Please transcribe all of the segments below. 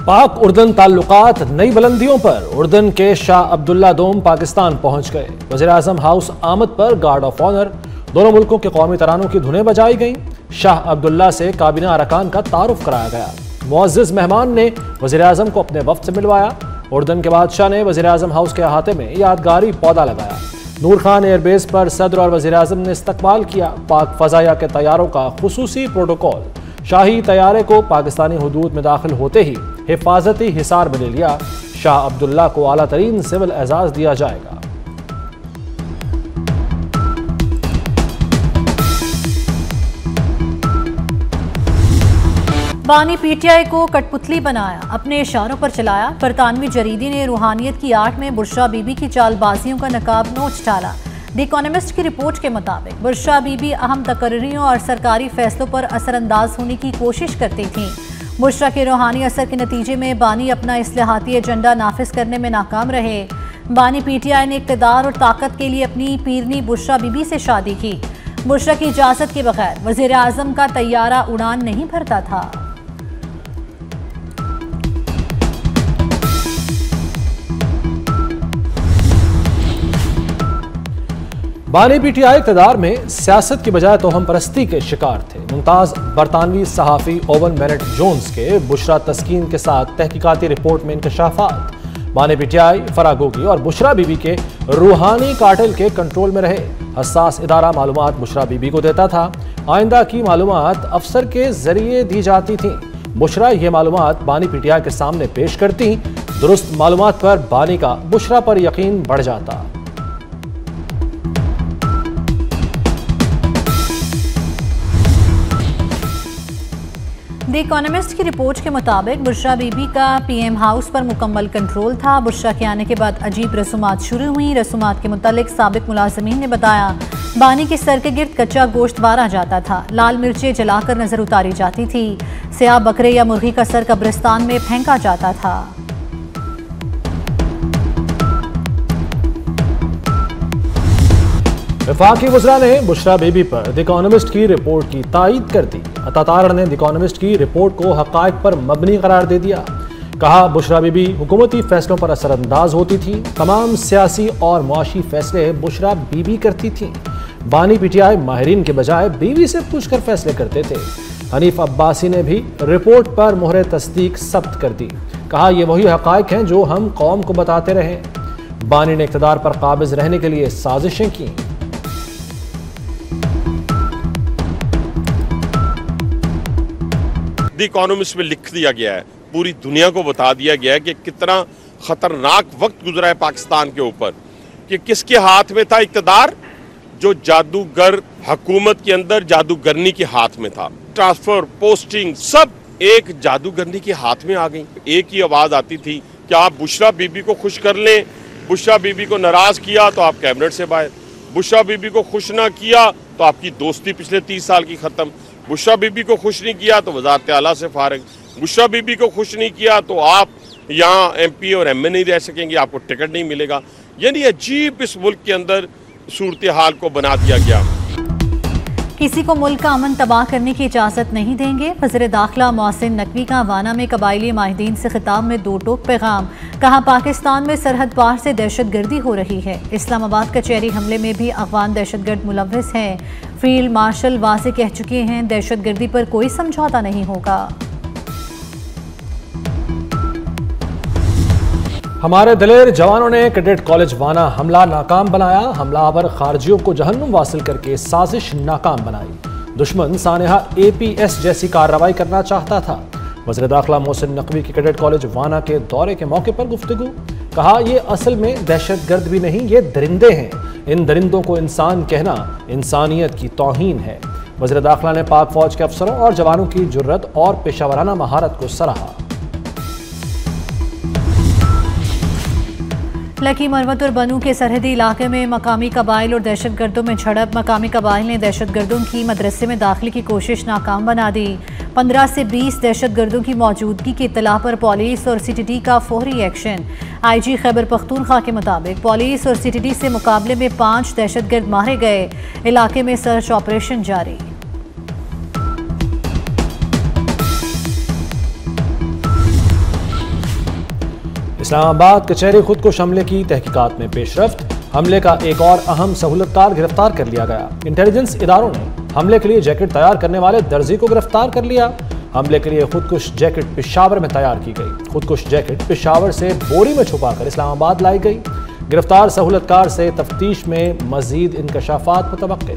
पाक उर्दन ताल्लुकात नई बुलंदियों पर। उर्दन के शाह अब्दुल्ला दोम पाकिस्तान पहुंच गए। वज़ीर-ए-आज़म हाउस आमद पर गार्ड ऑफ ऑनर। दोनों मुल्कों के कौमी तरानों की धुनें बजाई गईं। शाह अब्दुल्ला से काबीना अरकान का तारुफ कराया गया। मुअज़्ज़िज़ मेहमान ने वज़ीर-ए-आज़म को अपने वफ़द से मिलवाया। उर्दन के बादशाह ने वज़ीर-ए-आज़म हाउस के अहाते में यादगारी पौधा लगाया। नूर खान एयरबेस पर सदर और वज़ीर-ए-आज़म ने इस्तकबाल किया। पाक फ़ज़ाया के तैयारों का खुसूसी प्रोटोकॉल। शाही तैयारे को पाकिस्तानी हुदूद में दाखिल होते ही हिफाजती हिसार में ले लिया। शाह अब्दुल्ला को आला तरीन सिविल एजाज दिया जाएगा। बानी पीटीआई को कठपुतली बनाया, अपने इशारों पर चलाया। बरतानवी जरीदे ने रूहानियत की आड़ में बुशरा बीबी की चालबाजियों का नकाब नोच डाला। द इकोनॉमिस्ट की रिपोर्ट के मुताबिक बुशरा बीबी अहम तकर्रियों और सरकारी फैसलों पर असरअंदाज होने की कोशिश करती थीं। बुशरा के रूहानी असर के नतीजे में बानी अपना इस्लाहाती एजेंडा नाफिज करने में नाकाम रहे। बानी पीटीआई ने इक़्तिदार और ताकत के लिए अपनी पीरनी बुशरा बीबी से शादी की। बुशरा की इजाज़त के बगैर वज़ीर आज़म का तैयारा उड़ान नहीं भरता था। बानी पीटीआई इक़्तिदार में सियासत की बजाय तोहम परस्ती के शिकार थे। मुमताज़ बरतानवी सहाफ़ी ओवन बेनेट जोन्स के बुशरा तस्कीन के साथ तहकीकाती रिपोर्ट में इंकशाफात। बानी पीटीआई, फरागोगी और बुशरा बीबी के रूहानी कार्टेल के कंट्रोल में रहे। हसास इदारा मालूमात बुशरा बीबी को देता था। आइंदा की मालूमात अफसर के जरिए दी जाती थी। बुशरा ये मालूमात बानी पीटीआई के सामने पेश करती। दुरुस्त मालूमात पर बानी का बुशरा पर यकीन बढ़ जाता। द इकोनॉमिस्ट की रिपोर्ट के मुताबिक बुशरा बीबी का पीएम हाउस पर मुकम्मल कंट्रोल था। बुशरा के आने के बाद अजीब रसूमात शुरू हुई। रसूमात के मुतालिक साबिक मुलाजिमीन ने बताया, बानी के सर के गिर्द कच्चा गोश्त वारा जाता था, लाल मिर्चें जलाकर नजर उतारी जाती थी, स्याह बकरे या मुर्गी का सर कब्रिस्तान में फेंका जाता था। वफाकी वज़रा ने बुशरा बीबी पर द इकोनॉमिस्ट की रिपोर्ट की तायीद कर दी। अतातार ने द इकोनॉमिस्ट की रिपोर्ट को हक़ाइक़ पर मबनी करार दे दिया। कहा, बुशरा बीबी हुकूमती फैसलों पर असरअंदाज होती थी। तमाम सियासी और मुआशी फैसले बुशरा बीबी करती थी। बानी पीटीआई माहिरीन के बजाय बीवी से पूछकर फैसले करते थे। हनीफ अब्बासी ने भी रिपोर्ट पर मोहर तस्दीक सब्त कर दी। कहा, यह वही हक़ाइक़ हैं जो हम कौम को बताते रहे। बानी ने इक़्तिदार पर काबिज रहने के लिए साजिशें की। द इकोनॉमिस्ट में लिख दिया गया है, पूरी दुनिया को बता दिया गया है कि कितना खतरनाक वक्त गुजरा है पाकिस्तान के ऊपर, कि किसके हाथ में था इक़्तिदार, जो जादूगर हुकूमत के अंदर जादूगरनी के हाथ में था। ट्रांसफर, पोस्टिंग सब एक जादूगरनी के हाथ में आ गई। एक ही आवाज आती थी कि आप बुशरा बीबी को खुश कर लें, बुशरा बीबी को नाराज किया तो आप कैबिनेट से बाहर, बुशरा बीबी को खुश ना किया तो आपकी दोस्ती पिछले 30 साल की खत्म, बुशरा बीबी को खुश नहीं किया तो वज़ारत आला से फारिग, बुशरा बीबी को खुश नहीं किया तो आप यहाँ MP और MA नहीं रह सकेंगे, आपको टिकट नहीं मिलेगा। यानी अजीब इस मुल्क के अंदर सूरत हाल को बना दिया गया। किसी को मुल्क का अमन तबाह करने की इजाज़त नहीं देंगे। वज़ीर दाखिला मोहसिन नकवी का वाना में कबायली माहिदीन से खिताब में दो टोक पैगाम। कहा, पाकिस्तान में सरहद पार से दहशत गर्दी हो रही है। इस्लामाबाद कचहरी हमले में भी अफगान दहशत गर्द मुलव्वस हैं। फील्ड मार्शल वाज़े कह चुके हैं, दहशत गर्दी पर कोई समझौता नहीं होगा। हमारे दिलेर जवानों ने कैडेट कॉलेज वाना हमला नाकाम बनाया। हमलावर खारजियों को जहन्नुम वासिल करके साजिश नाकाम बनाई। दुश्मन सानेहा APS जैसी कार्रवाई करना चाहता था। वज़ीर दाखिला मोहसिन नकवी की कैडेट कॉलेज वाना के दौरे के मौके पर गुफ्तगू। कहा, यह असल में दहशत गर्द भी नहीं, ये दरिंदे हैं। इन दरिंदों को इंसान कहना इंसानियत की तौहीन है। वज़ीर दाखिला ने पाक फौज के अफसरों और जवानों की जुर्रत और पेशावराना महारत को सराहा। लकी मरवत और बनू के सरहदी इलाके में मकामी कबाइल और दहशत गर्दों में झड़प। मकामी कबाइल ने दहशत गर्दों की मदरसे में दाखिले की कोशिश नाकाम बना दी। 15 से 20 दहशत गर्दों की मौजूदगी की इत्तला पर पुलिस और CTD का फौरी एक्शन। IG खैबर पख्तूनख्वा के मुताबिक पुलिस और CTD से मुकाबले में 5 दहशत गर्द मारे गए। इलाके में सर्च ऑपरेशन जारी। इस्लामाबाद कचहरी खुदकुश हमले की तहकीकात में पेशरफ्त, हमले का एक और अहम सहूलतकार गिरफ्तार कर लिया गया। इंटेलिजेंस इदारों ने हमले के लिए जैकेट तैयार करने वाले दर्जी को गिरफ्तार कर लिया। हमले के लिए खुदकुश जैकेट पेशावर में तैयार की गई। खुदकुश जैकेट पेशावर से बोरी में छुपाकर इस्लामाबाद लाई गई। गिरफ्तार सहूलतकार से तफ्तीश में मजीद इंकशाफात मुतवक्के।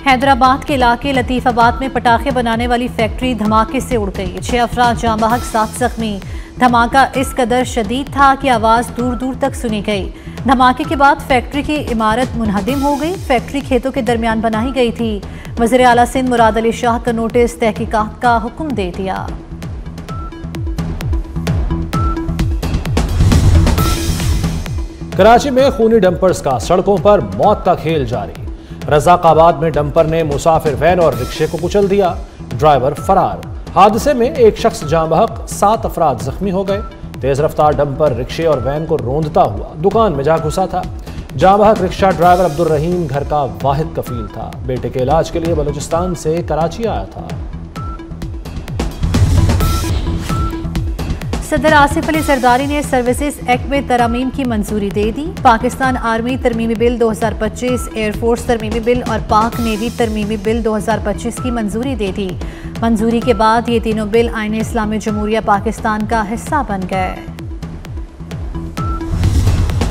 हैदराबाद के इलाके लतीफाबाद में पटाखे बनाने वाली फैक्ट्री धमाके से उड़ गई। 6 अफराद जाँ बहक, 7 जख्मी। धमाका इस कदर शदीद था कि आवाज़ दूर दूर तक सुनी गई। धमाके के बाद फैक्ट्री की इमारत मुनहदिम हो गई। फैक्ट्री खेतों के दरमियान बनाई गई थी। वज़ीर आला सिंध मुराद अली शाह का नोटिस तहकीकात का हुक्म दे दिया। कराची में खूनी डंपर्स का सड़कों पर मौत का खेल जारी। रज़ाकाबाद में डंपर ने मुसाफिर वैन और रिक्शे को कुचल दिया। ड्राइवर फरार। हादसे में एक शख्स जाँ बहक, 7 अफराद जख्मी हो गए। तेज रफ्तार डंपर रिक्शे और वैन को रोंदता हुआ दुकान में जा घुसा था। जाँ बहक रिक्शा ड्राइवर अब्दुल रहीम घर का वाहिद कफील था। बेटे के इलाज के लिए बलूचिस्तान से कराची आया था। सदर आसिफ अली जरदारी ने सर्विसेज एक्ट में तरमीम की मंजूरी दे दी। पाकिस्तान आर्मी तरमीमी बिल 2025, एयरफोर्स तरमीमी बिल और पाक नेवी तरमीमी बिल 2025 की मंजूरी दे दी। मंजूरी के बाद ये तीनों बिल आईन इस्लामी जमहूरिया पाकिस्तान का हिस्सा बन गए।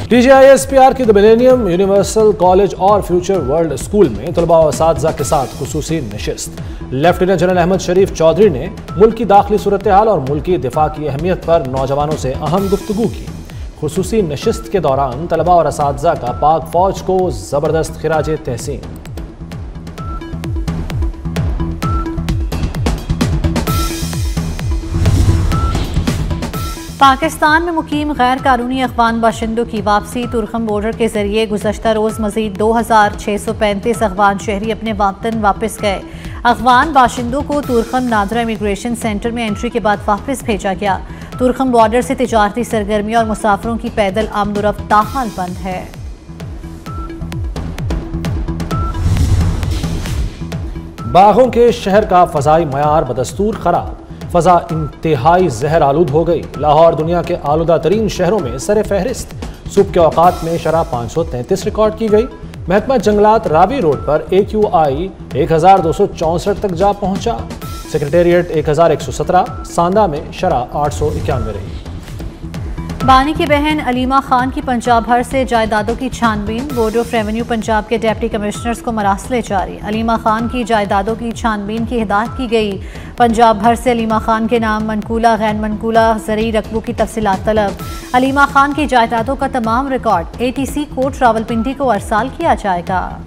TGISPR की द मिलेनियम यूनिवर्सल कॉलेज और फ्यूचर वर्ल्ड स्कूल में तलबा और असातिज़ा के साथ खुसूसी नशिस्त। लेफ्टिनेंट जनरल अहमद शरीफ चौधरी ने मुल्क की दाखिली सूरत हाल और मुल्की दिफा की अहमियत पर नौजवानों से अहम गुफ्तगू की। खुसूसी नशिस्त के दौरान तलबा और असातिज़ा का पाक फौज को ज़बरदस्त खिराज तहसीन। पाकिस्तान में मुकीम गैर कानूनी अफगान बाशिंदों की वापसी। तुरखम बॉर्डर के जरिए गुज़श्ता रोज़ मजीद 2635 अफगान शहरी अपने वतन वापस गए। अफगान बाशिंदों को तुरखम नादरा इमिग्रेशन सेंटर में एंट्री के बाद वापस भेजा गया। तुरखम बॉर्डर से तिजारती सरगर्मी और मुसाफिरों की पैदल आमदोरफ्त ताहाल बंद है। बागों के शहर का फ़ज़ाई मयार बदस्तूर खराब। फ़ज़ा इंतहाई जहर आलूद हो गई। लाहौर दुनिया के आलूदा तरीन शहरों में सर फहरिस्त। सुबह के औकात में शरह 533 रिकॉर्ड की गई। महकमा जंगलात रावी रोड पर AQI 1264 तक जा पहुंचा। सेक्रेटेरिएट 1117। सांदा में शरह 891 रही। बानी की बहन अलीमा खान की पंजाब भर से जायदादों की छानबीन। बोर्ड ऑफ रेवेन्यू पंजाब के डिप्टी कमिश्नर्स को मरासले जारी। अलीमा खान की जायदादों की छानबीन की हिदायत की गई। पंजाब भर से अलीमा खान के नाम मनकूला गैर मनकूला ज़रूरी रकबों की तफसीलात तलब। अलीमा खान की जायदादों का तमाम रिकॉर्ड ATC कोर्ट रावलपिंडी को अरसाल किया जाएगा।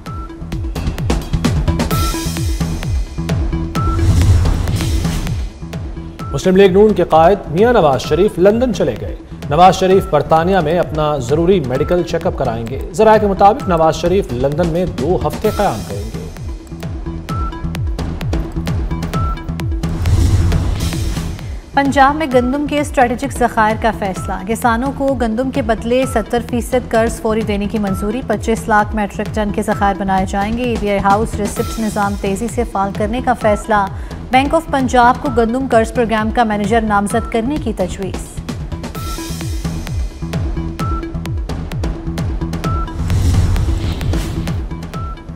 मुस्लिम लीग नून के कायद मियां नवाज शरीफ लंदन चले गए। नवाज शरीफ बरतानिया में अपना जरूरी मेडिकल चेकअप कराएंगे। ज़राए के मुताबिक नवाज शरीफ लंदन में 2 हफ्ते क़याम करेंगे। पंजाब में गंदम के स्ट्रेटेजिक ज़खायर का फैसला। किसानों को गंदम के बदले 70% कर्ज फौरी देने की मंजूरी। 25 लाख मैट्रिक टन के ज़खायर बनाए जाएंगे। EBI हाउस रिसिप्ट निज़ाम तेज़ी से फ़ाल करने का फैसला। बैंक ऑफ पंजाब को गंदम कर्ज प्रोग्राम का मैनेजर नामजद करने की तजवीज़।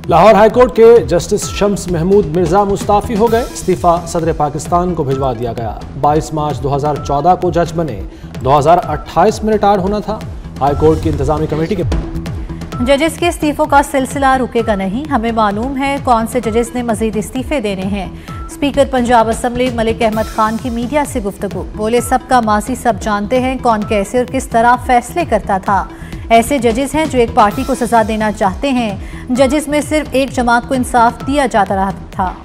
लाहौर हाईकोर्ट के जस्टिस शम्स महमूद मिर्जा मुस्ताफ़ी हो गए। इस्तीफ़ा सदर पाकिस्तान को भिजवा दिया गया। 22 मार्च 2014 को जज बने। 2028 में रिटायर होना था। हाईकोर्ट की इंतजामी कमेटी के जजेस के इस्तीफों का सिलसिला रुकेगा नहीं। हमें मालूम है कौन से जजेस ने मजीद इस्तीफे देने हैं। स्पीकर पंजाब असम्बली मलिक अहमद खान की मीडिया से गुफ्तगू। बोले सबका माजी सब जानते हैं कौन कैसे और किस तरह फैसले करता था। ऐसे जजेस हैं जो एक पार्टी को सजा देना चाहते हैं। जजेस में सिर्फ एक जमात को इंसाफ दिया जाता रहा था।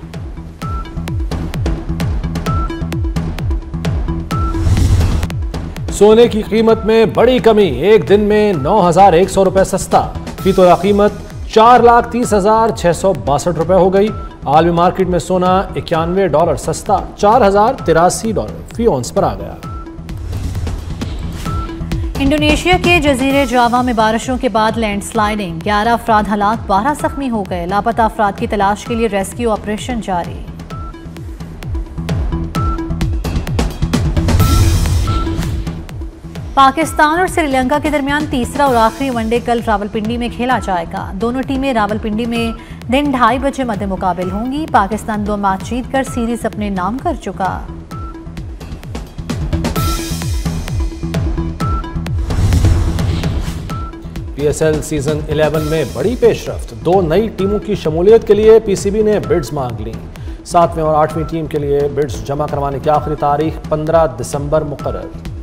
सोने की कीमत में बड़ी कमी। एक दिन में 9,100 रुपए सस्ता। फी तोला कीमत 4,30,662 रुपए हो गई। आलमी मार्केट में सोना $91 सस्ता $4,083 फी औंस पर आ गया। इंडोनेशिया के जजीरे जावा में बारिशों के बाद लैंडस्लाइडिंग। 11 अफराद हलाक, 12 जख्मी हो गए। लापता अफराद की तलाश के लिए रेस्क्यू ऑपरेशन जारी। पाकिस्तान और श्रीलंका के दरमियान तीसरा और आखिरी वनडे कल रावलपिंडी में खेला जाएगा। दोनों टीमें रावलपिंडी में दिन 2:30 बजे मध्य मुकाबिल होंगी। पाकिस्तान 2 मैच जीतकर सीरीज अपने नाम कर चुका। PSL सीजन 11 में बड़ी पेशरफ्त, 2 नई टीमों की शमूलियत के लिए PCB ने बिड्स मांग ली। 7वीं और 8वीं टीम के लिए बिड्स जमा करवाने की आखिरी तारीख 15 दिसंबर मुकर्रर।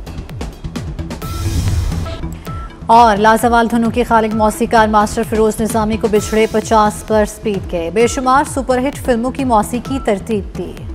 और लाजवाल धुनों के खालिक मौसीकार मास्टर फिरोज निजामी को बिछड़े 50 पर स्पीड के बेशुमार सुपरहिट फिल्मों की मौसीकी तरतीब दी।